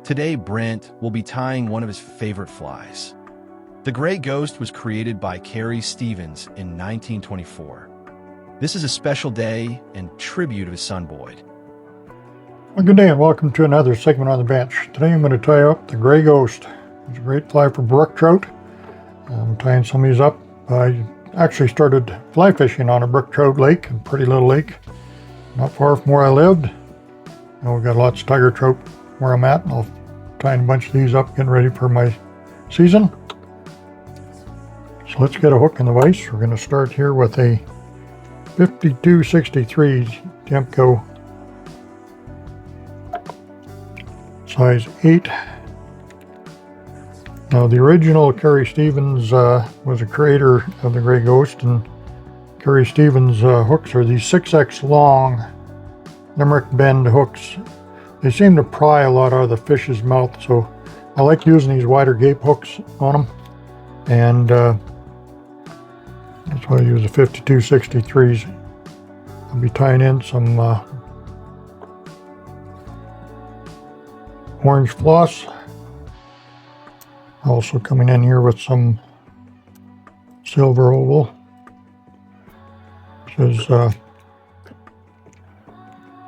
Today, Brent will be tying one of his favorite flies. The Gray Ghost was created by Carrie Stevens in 1924. This is a special day and tribute of his son, Boyd. Well, good day and welcome to another segment on the bench. Today I'm going to tie up the Gray Ghost. It's a great fly for brook trout. I'm tying some of these up. I actually started fly fishing on a brook trout lake, a pretty little lake, not far from where I lived. Now we've got lots of tiger trout where I'm at, and I'll tie a bunch of these up, getting ready for my season. So let's get a hook in the vise. We're going to start here with a 5263 Temco size 8. Now the original Carrie Stevens was a creator of the Gray Ghost, and Carrie Stevens hooks are these 6X long Limerick bend hooks. They seem to pry a lot out of the fish's mouth, so I like using these wider gape hooks on them, and that's why I use the 5263s. I'll be tying in some orange floss. Also coming in here with some silver oval. This is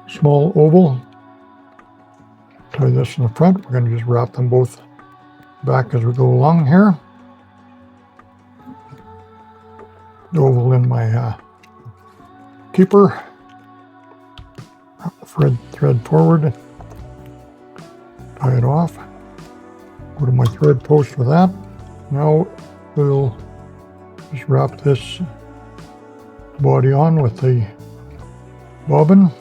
small oval. Tie this in the front. We're going to just wrap them both back as we go along here. The oval in my keeper. Wrap the thread forward. Tie it off. Go to my thread post with that. Now we'll just wrap this body on with the bobbin.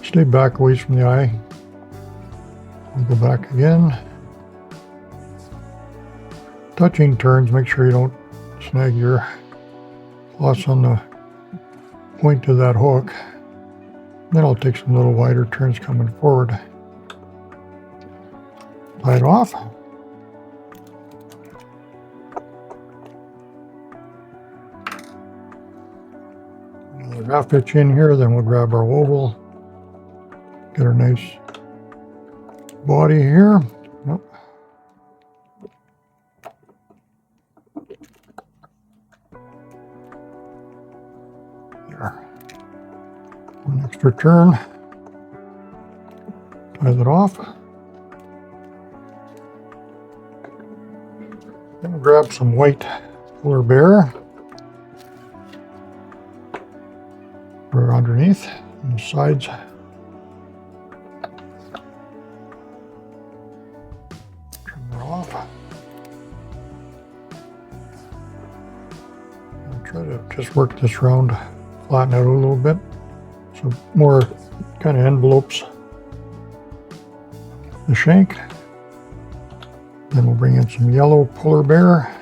Stay back away from the eye. We'll go back again. Touching turns, make sure you don't snag your floss on the point of that hook. Then I'll take some little wider turns coming forward. Tie it off. Another half hitch in here, then we'll grab our oval. Get our nice body here. Nope. There. One extra turn. Tie that off. Then we'll grab some white polar bear for underneath and the sides. Trim that off. I'll try to just work this around, flatten out a little bit, so more kind of envelopes the shank. Then we'll bring in some yellow polar bear.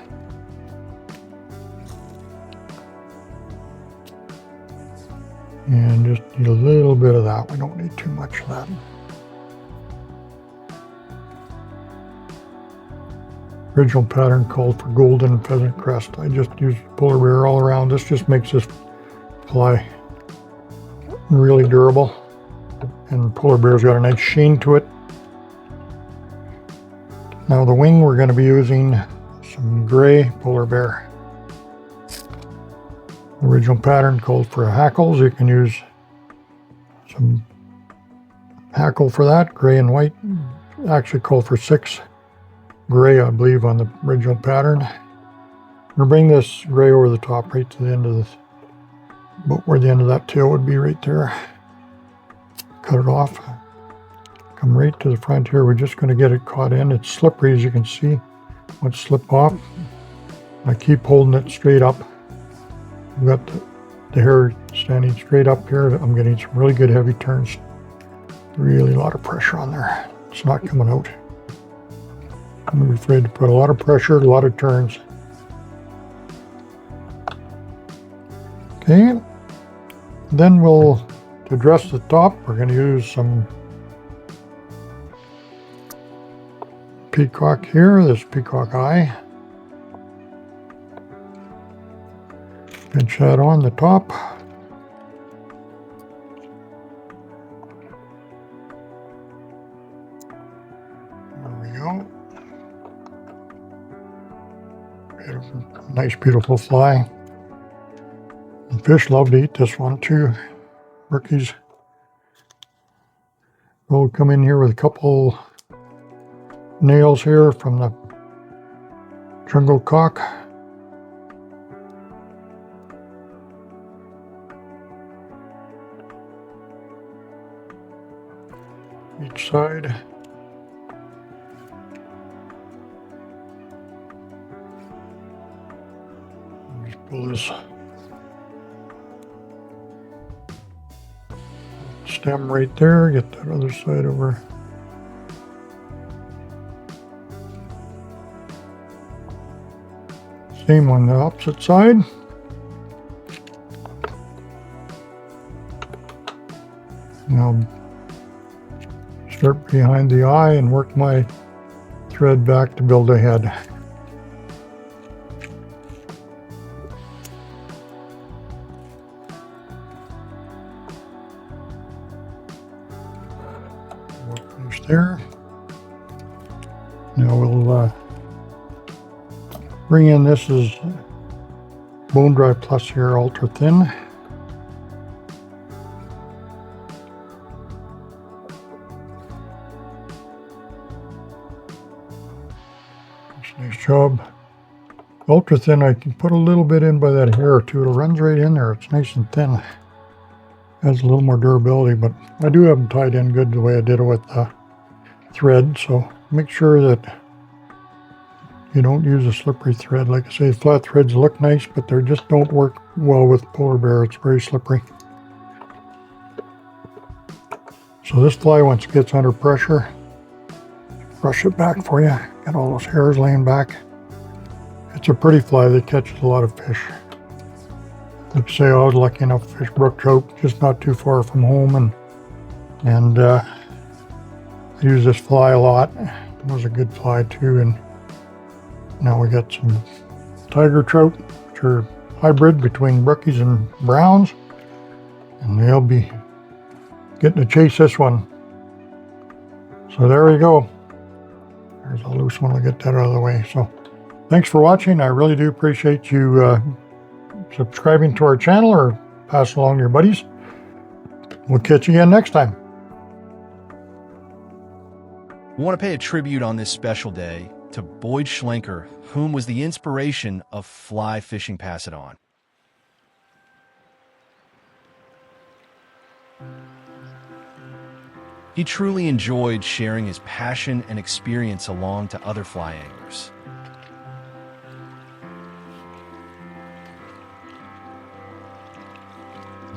And just need a little bit of that. We don't need too much of that. Original pattern called for golden pheasant crest. I just used polar bear all around. This just makes this fly really durable. And polar bear's got a nice sheen to it. Now the wing, we're going to be using some gray polar bear. The original pattern called for hackles. You can use some hackle for that, gray and white. Actually called for 6 gray, I believe, on the original pattern. I'm going to bring this gray over the top right to the end of this, about where the end of that tail would be right there. Cut it off. Come right to the front here. We're just going to get it caught in. It's slippery, as you can see. Once slip off, I keep holding it straight up. I've got the hair standing straight up here. I'm getting some really good heavy turns. Really a lot of pressure on there. It's not coming out. I'm afraid to put a lot of pressure, a lot of turns. Okay. Then we'll, to dress the top, we're going to use some peacock here, this peacock eye. Pinch that on the top. go. Beautiful, nice, beautiful fly. And fish love to eat this one too. Rookies will come in here with a couple nails here from the jungle cock. Each side. Just pull this stem right there, get that other side over. Same on the opposite side. Now start behind the eye and work my thread back to build a head. We'll finish there. Now we'll bring in, this is Bone Dry Plus here, ultra thin. Nice job. Ultra thin, I can put a little bit in by that hair too. It runs right in there. It's nice and thin. Has a little more durability, but I do have them tied in good the way I did it with the thread. So make sure that you don't use a slippery thread. Like I say, flat threads look nice, but they just don't work well with polar bear. It's very slippery. So this fly, once it gets under pressure, brush it back for you. Got all those hairs laying back. It's a pretty fly that catches a lot of fish. Like I say, I was lucky enough to fish brook trout just not too far from home, and I use this fly a lot. It was a good fly too. And now we got some tiger trout, which are hybrid between brookies and browns, and they'll be getting to chase this one. So there we go. There's a loose one. I'll get that out of the way. So thanks for watching. I really do appreciate you subscribing to our channel or pass along to your buddies. We'll catch you again next time. We want to pay a tribute on this special day to Boyd Schlenker, whom was the inspiration of fly fishing Pass It On. He truly enjoyed sharing his passion and experience along to other fly anglers.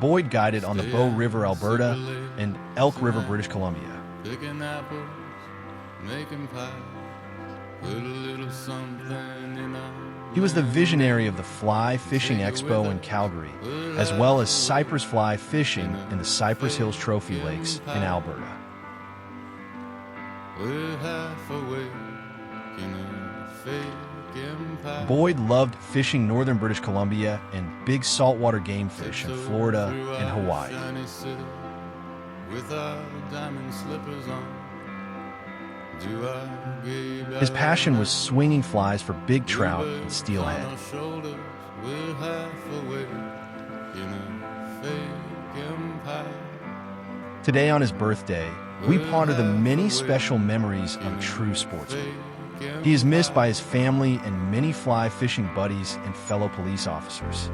Boyd guided on the Bow River, Alberta, and Elk River, British Columbia. Picking apples, making pie, put a little something in our He was the visionary of the Fly Fishing Expo in Calgary, as well as cypress fly fishing in the Cypress Hills Trophy Lakes in Alberta. We're half awake in a fake empire. Boyd loved fishing northern British Columbia and big saltwater game fish in Florida and Hawaii. Shiny city with our diamond slippers on. Do I give His passion was swinging flies for big trout and steelhead. on our shoulders? We're half awake in a fake empire. Today on his birthday, we ponder the many special memories of a true sportsman. He is missed by his family and many fly fishing buddies and fellow police officers.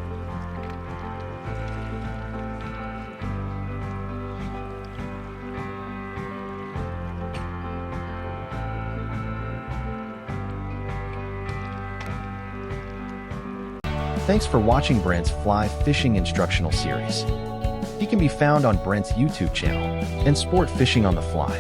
Thanks for watching Brent's Fly Fishing Instructional Series. He can be found on Brent's YouTube channel and Sport Fishing on the Fly.